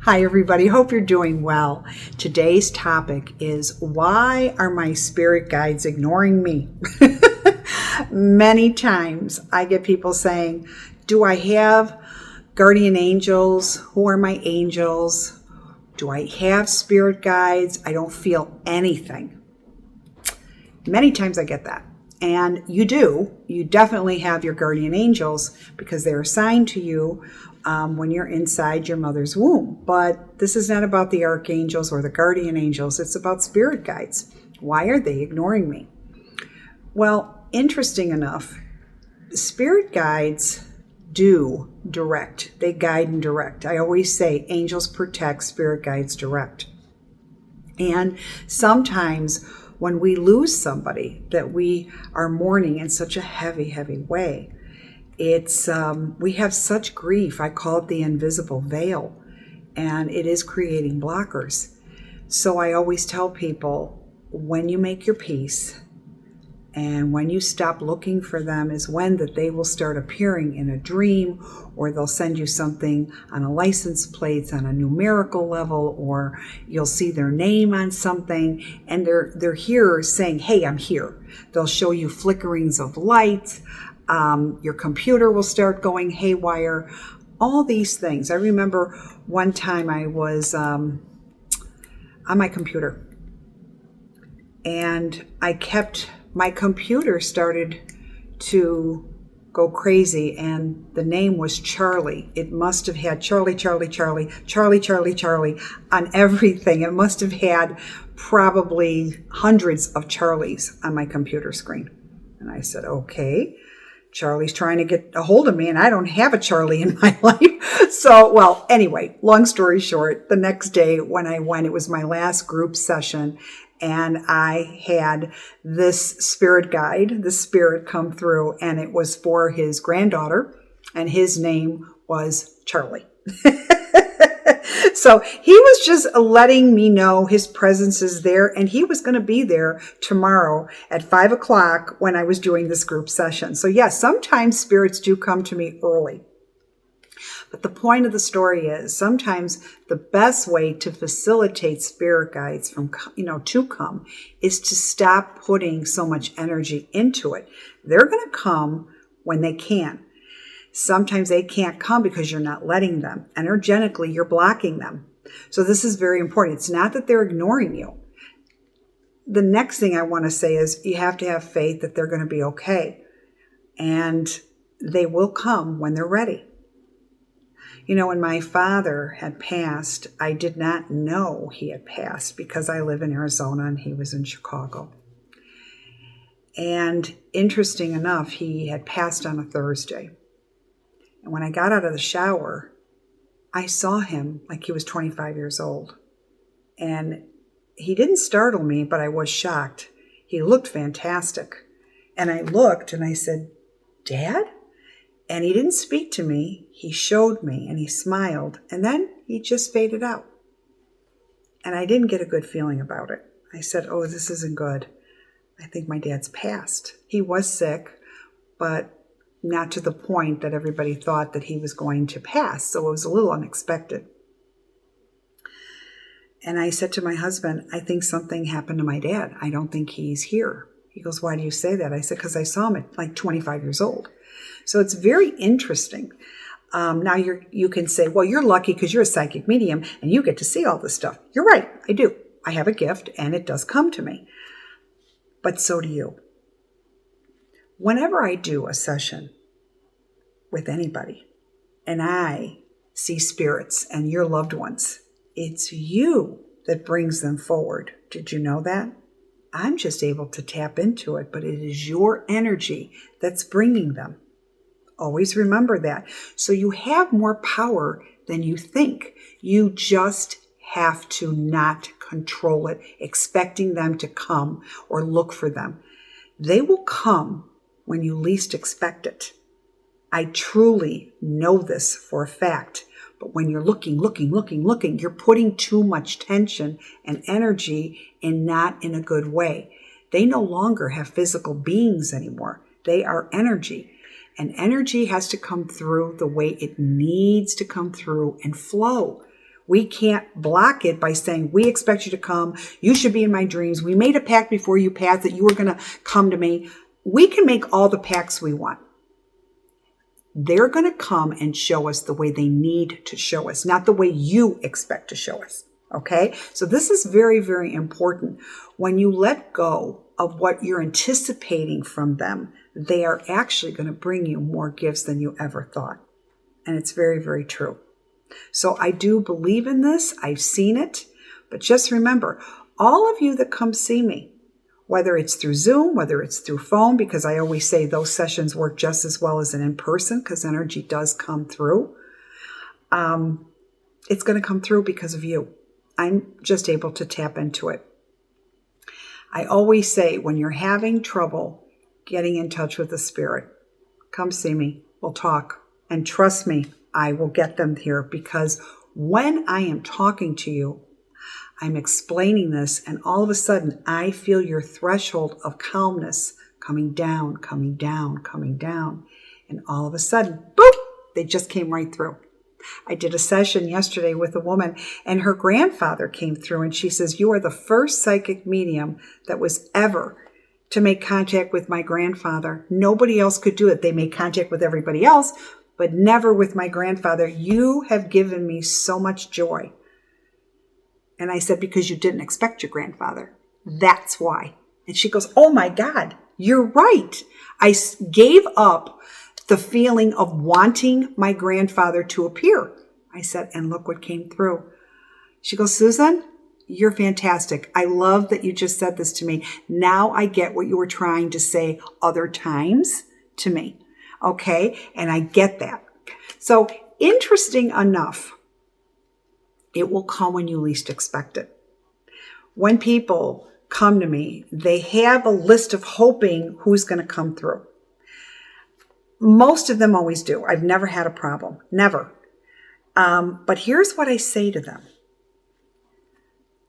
Hi, everybody. Hope you're doing well. Today's topic is, why are my spirit guides ignoring me? Many times I get people saying, do I have guardian angels? Who are my angels? Do I have spirit guides? I don't feel anything. Many times I get that. And you do. You definitely have your guardian angels because they're assigned to you when you're inside your mother's womb. But this is not about the archangels or the guardian angels. It's about spirit guides. Why are they ignoring me? Well, interesting enough, spirit guides do direct. They guide and direct. I always say angels protect, spirit guides direct. And sometimes when we lose somebody that we are mourning in such a heavy, heavy way, it's we have such grief. I call it the invisible veil, and it is creating blockers. So I always tell people, when you make your peace and when you stop looking for them is when that they will start appearing in a dream, or they'll send you something on a license plate on a numerical level, or you'll see their name on something and they're here saying, hey, I'm here. They'll show you flickerings of light. Your computer will start going haywire. All these things. I remember one time I was on my computer, and my computer started to go crazy, and the name was Charlie. It must have had Charlie, Charlie, Charlie, Charlie, Charlie, Charlie on everything. It must have had probably hundreds of Charlies on my computer screen. And I said, okay, Charlie's trying to get a hold of me, and I don't have a Charlie in my life. So, well, anyway, long story short, the next day when I went, it was my last group session, and I had this spirit guide, the spirit come through, and it was for his granddaughter, and his name was Charlie. So he was just letting me know his presence is there, and he was going to be there tomorrow at 5 o'clock when I was doing this group session. So yes, sometimes spirits do come to me early. But the point of the story is, sometimes the best way to facilitate spirit guides to come is to stop putting so much energy into it. They're going to come when they can. Sometimes they can't come because you're not letting them. Energetically, you're blocking them. So this is very important. It's not that they're ignoring you. The next thing I want to say is, you have to have faith that they're going to be okay. And they will come when they're ready. You know, when my father had passed, I did not know he had passed because I live in Arizona and he was in Chicago. And interesting enough, he had passed on a Thursday. And when I got out of the shower, I saw him like he was 25 years old. And he didn't startle me, but I was shocked. He looked fantastic. And I looked and I said, Dad? And he didn't speak to me. He showed me and he smiled. And then he just faded out. And I didn't get a good feeling about it. I said, oh, this isn't good. I think my dad's passed. He was sick, but not to the point that everybody thought that he was going to pass. So it was a little unexpected. And I said to my husband, I think something happened to my dad. I don't think he's here. He goes, why do you say that? I said, because I saw him at like 25 years old. So it's very interesting. Now you can say, well, you're lucky because you're a psychic medium and you get to see all this stuff. You're right. I do. I have a gift and it does come to me. But so do you. Whenever I do a session with anybody and I see spirits and your loved ones, it's you that brings them forward. Did you know that? I'm just able to tap into it, but it is your energy that's bringing them. Always remember that. So you have more power than you think. You just have to not control it, expecting them to come or look for them. They will come when you least expect it. I truly know this for a fact. But when you're looking, you're putting too much tension and energy and not in a good way. They no longer have physical beings anymore. They are energy. And energy has to come through the way it needs to come through and flow. We can't block it by saying, we expect you to come. You should be in my dreams. We made a pact before you passed that you were going to come to me. We can make all the pacts we want. They're going to come and show us the way they need to show us, not the way you expect to show us. Okay? So this is very, very important. When you let go of what you're anticipating from them, they are actually going to bring you more gifts than you ever thought. And it's very, very true. So I do believe in this. I've seen it. But just remember, all of you that come see me, whether it's through Zoom, whether it's through phone, because I always say those sessions work just as well as an in-person because energy does come through. It's going to come through because of you. I'm just able to tap into it. I always say when you're having trouble getting in touch with the spirit, come see me. We'll talk. And trust me, I will get them here because when I am talking to you, I'm explaining this, and all of a sudden, I feel your threshold of calmness coming down, coming down, coming down. And all of a sudden, boop, they just came right through. I did a session yesterday with a woman, and her grandfather came through, and she says, you are the first psychic medium that was ever to make contact with my grandfather. Nobody else could do it. They made contact with everybody else, but never with my grandfather. You have given me so much joy. And I said, because you didn't expect your grandfather. That's why. And she goes, oh my God, you're right. I gave up the feeling of wanting my grandfather to appear. I said, and look what came through. She goes, Susan, you're fantastic. I love that you just said this to me. Now I get what you were trying to say other times to me. Okay? And I get that. So interesting enough, it will come when you least expect it. When people come to me, they have a list of hoping who's going to come through. Most of them always do. I've never had a problem. Never. But here's what I say to them.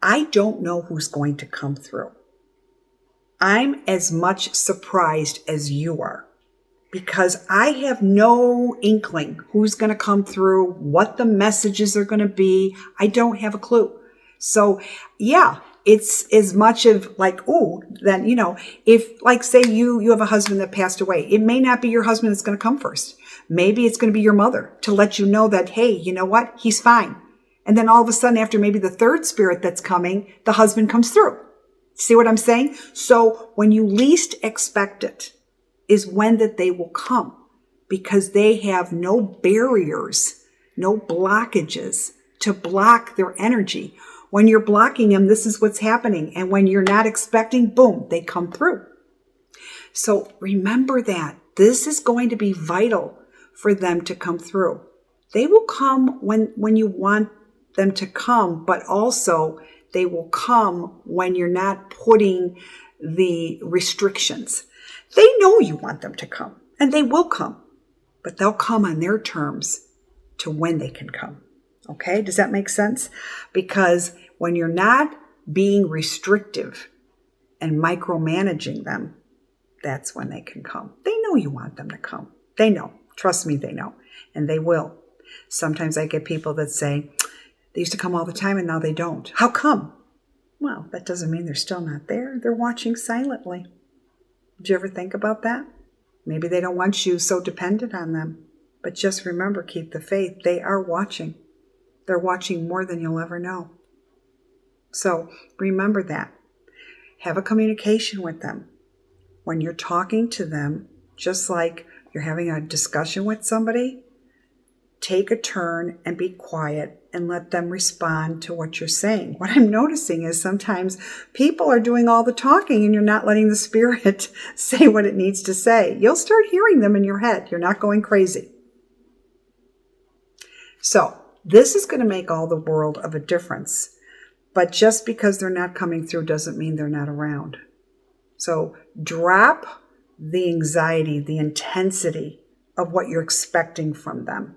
I don't know who's going to come through. I'm as much surprised as you are. Because I have no inkling who's going to come through, what the messages are going to be. I don't have a clue. So yeah, it's as much of like, oh, then, if like say you have a husband that passed away, it may not be your husband that's going to come first. Maybe it's going to be your mother to let you know that, hey, you know what? He's fine. And then all of a sudden after maybe the third spirit that's coming, the husband comes through. See what I'm saying? So when you least expect it, is when that they will come because they have no barriers, no blockages to block their energy. When you're blocking them, this is what's happening. And when you're not expecting, boom, they come through. So remember that. This is going to be vital for them to come through. They will come when you want them to come, but also they will come when you're not putting the restrictions. They know you want them to come, and they will come, but they'll come on their terms to when they can come. Okay? Does that make sense? Because when you're not being restrictive and micromanaging them, that's when they can come. They know you want them to come. They know. Trust me, they know. And they will. Sometimes I get people that say, they used to come all the time and now they don't. How come? Well, that doesn't mean they're still not there. They're watching silently. Did you ever think about that? Maybe they don't want you so dependent on them. But just remember, keep the faith. They are watching. They're watching more than you'll ever know. So remember that. Have a communication with them. When you're talking to them, just like you're having a discussion with somebody, take a turn and be quiet and let them respond to what you're saying. What I'm noticing is sometimes people are doing all the talking and you're not letting the spirit say what it needs to say. You'll start hearing them in your head. You're not going crazy. So this is going to make all the world of a difference. But just because they're not coming through doesn't mean they're not around. So drop the anxiety, the intensity of what you're expecting from them,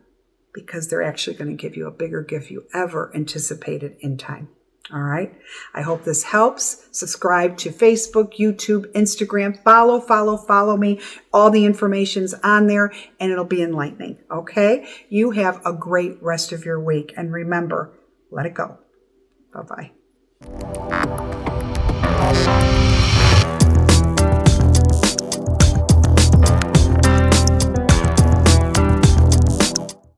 because they're actually going to give you a bigger gift you ever anticipated in time. All right. I hope this helps. Subscribe to Facebook, YouTube, Instagram. Follow me. All the information's on there and it'll be enlightening. Okay. You have a great rest of your week. And remember, Let it go. Bye-bye.